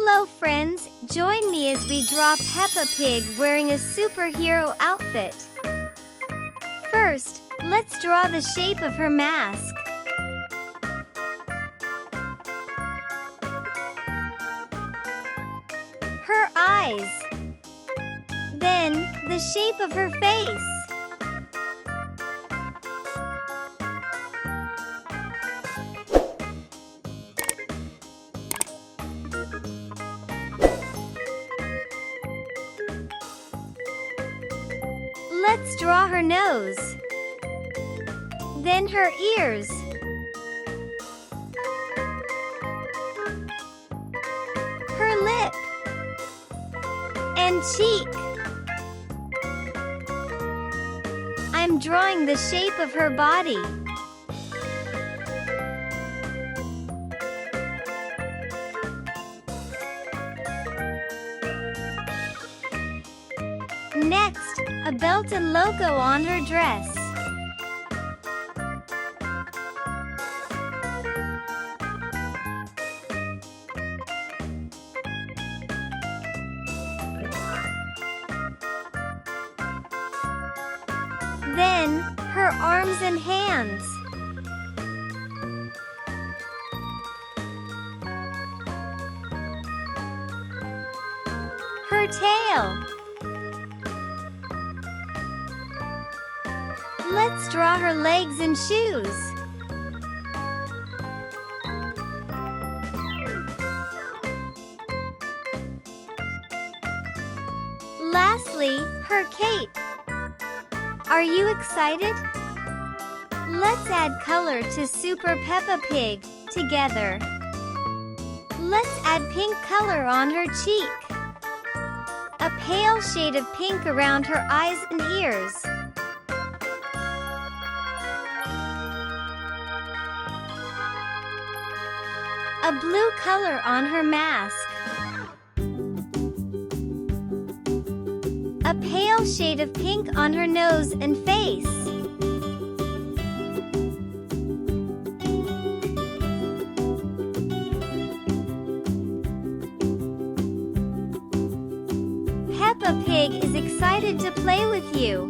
Hello friends, join me as we draw Peppa Pig wearing a superhero outfit. First, let's draw the shape of her mask. Her eyes. Then, the shape of her face. Let's draw her nose. Then her ears. Her lip. And cheek. I'm drawing the shape of her body. Next, a belt and logo on her dress. Then, her arms and hands. Her tail. Let's draw her legs and shoes. Lastly, her cape. Are you excited? Let's add color to Super Peppa Pig together. Let's add pink color on her cheek. A pale shade of pink around her eyes and ears. A blue color on her mask. A pale shade of pink on her nose and face. Peppa Pig is excited to play with you.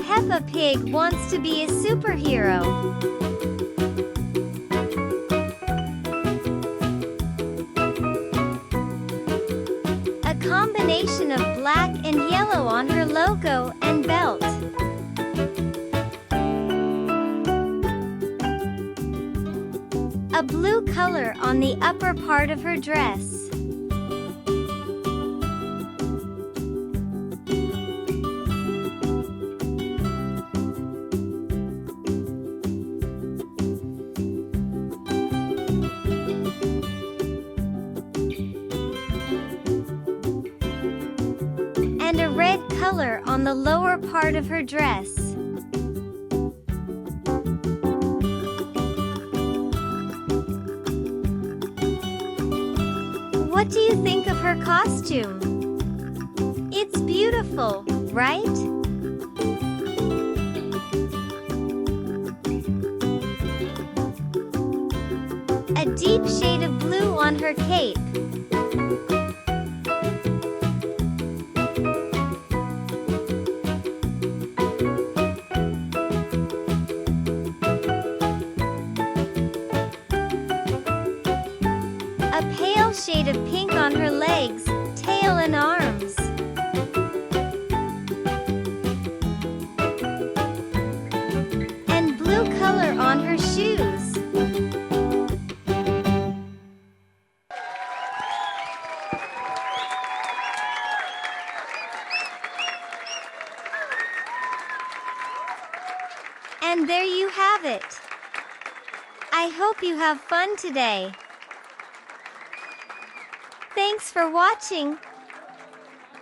Peppa Pig wants to be a superhero. A combination of black and yellow on her logo and belt. A blue color on the upper part of her dress. And a red color on the lower part of her dress. What do you think of her costume? It's beautiful, right? A deep shade of blue on her cape. A pale shade of pink on her legs, tail and arms. And blue color on her shoes. And there you have it. I hope you have fun today. Thanks for watching.